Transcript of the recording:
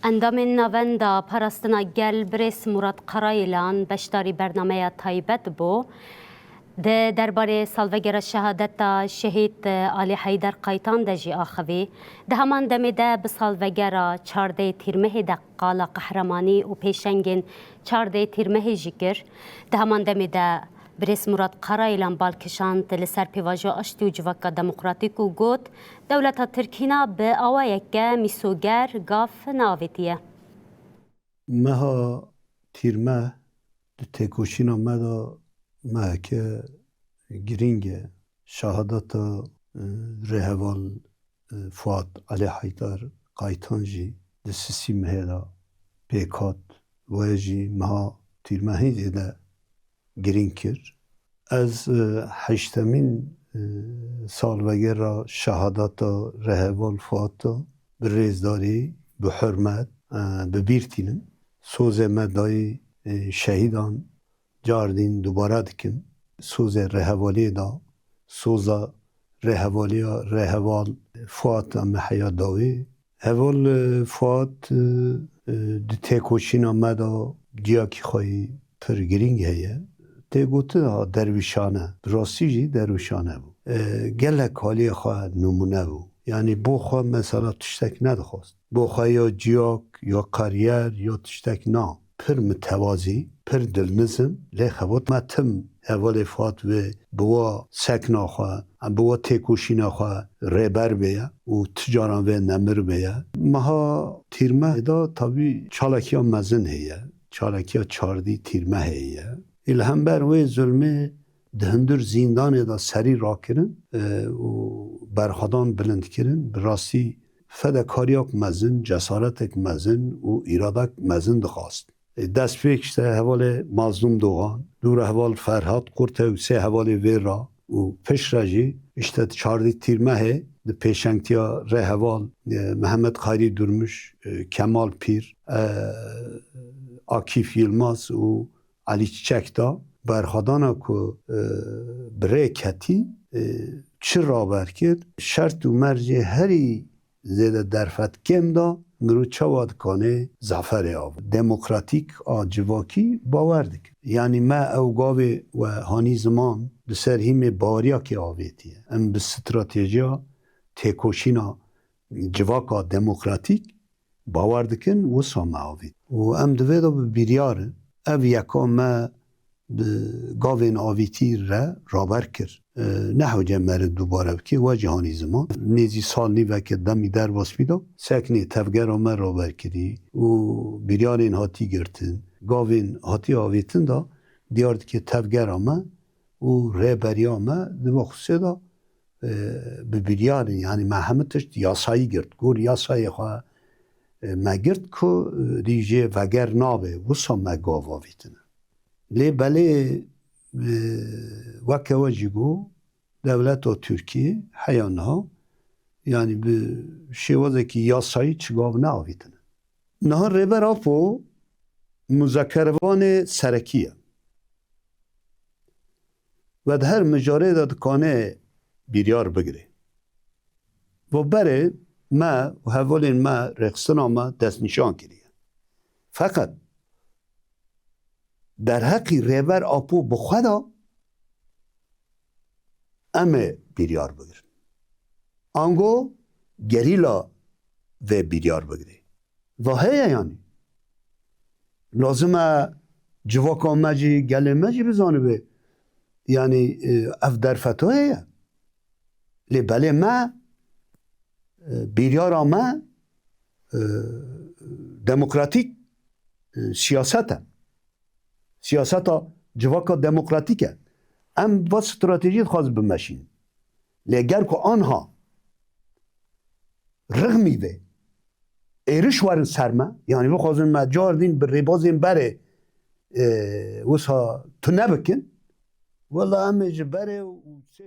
اندام نواندا پرستنا گل بریس مراد قرایلان بشداری برنامه تایبت بو ده درباره سالوگر شهادت شهید علی حیدر قایتان دجی آخوی ده همان دمی ده به سالوگر 14 تیرمه ده قال قهرمانی و پیشنگین 14 تیرمه جگر ده همان دمی ده بریس مراد قرایلان بالکشاند لسر پیواجو اشتی و جواکا دموکراتیک و گوت دولت ترکینا به آوایک میسوگر گاف ناویتیه مها تیرمه ده تکوشینا مدا ما که گرینگه شهادت رهوال فواد علی حیدر قایتانجی ده سیسی مهدا پیکات و جی مها تیرمه هیده ده گرینگ کر از هشتمین سالوگر را شهادت رهوال فواد به ریزداری به حرمت به بیرتینن سوز مدای شهیدان جاردین دوباره دکن سوز رهوالی دا سوز رهوالی رهوال فواد محیا داوی هوال فواد دی تکوشین آمده جیا کی خواهی پرگرینگ هیه تگوته درویشانه راستی جی درویشانه بود گلک حالی خواه نمونه بود یعنی بو خواه مثلا تشتک ندخواست بو خواه یا جیاک یا قریر یا تشتک نا پر متوازی پر دلنزم لی خواد ما تم اول فات و بوا سکنا خواه بوا تکوشینا خواه ریبر بیا و تجاران و نمر بیا مها تیرمه دا طبی چالکی ها مزن هیه چالکی ها 14 تیرمه هیه الهم بر و ظلمه دهندر زیندان دا سری را کرن و برخدان بلند کرن براستی فداکاریاک مزن جسارتک مزن و ایرادک مزن دخواست دست فکشته حوال مظلوم دوغان دور حوال فرهاد قرطه و سه حوال ویر را و پش راجی اشته 14 تیرمه ده پیشنگتیا ره حوال محمد خیری درمش کمال پیر آکیف یلماز و علی چیچک دا برخدانا که بره کتی چه را برکرد شرط و مرج هری زیده درفت کم دا مرو چواد کانه زفر آب دموکراتیک آجواکی باورد یعنی ما اوگاوی و هانی زمان بسر هیم باریا که آویتیه ام به استراتیجیا تکوشینا جواکا دموکراتیک باورد کن و سام آوید و ام دویدا به بیریاره او یکا ما گاوین آویتی را رابر کرد نه جمعه دوباره بکی و جهانی زمان نیزی سال نیوه که دمی در باس میدا سکنی تفگر آمه رابر کردی و بیریان این هاتی گرتن گاوین هاتی آویتن دا دیارد که تفگر آمه و ریبری آمه دو خصوصی دا به بیریان یعنی محمدش یاسایی گرد گور یاسایی خواه ما گرد که ریجه وگر نابه وصا ما گاو آویتنه لی بله وکه وجیگو دولت و ترکیه حیانها یعنی به شیوازه که یاسایی چگاو نه آویتنه نه ریبر آپو مذکروان سرکیه و ده هر مجاره داد کانه بیریار بگیره و بره ما و حوالین ما رقصنا ما دست نشان کریه فقط در حقی ریبر آپو بخودا امه بیریار بگیر آنگو گریلا و بیریار بگیره و هیه یعنی لازمه جواکا مجی گله مجی بزانه به یعنی اف در فتو هیه لی بله ما بیریار آمه دموکراتیک سیاسته سیاستا جواکا دموکراتیکه ام با استراتژی خواست بمشین لیگر که آنها رغمی و ایرش ورن سرمه یعنی بخوازن مجار دین بر ریبازین بره وسا تو نبکن والله همه جبره و 3-4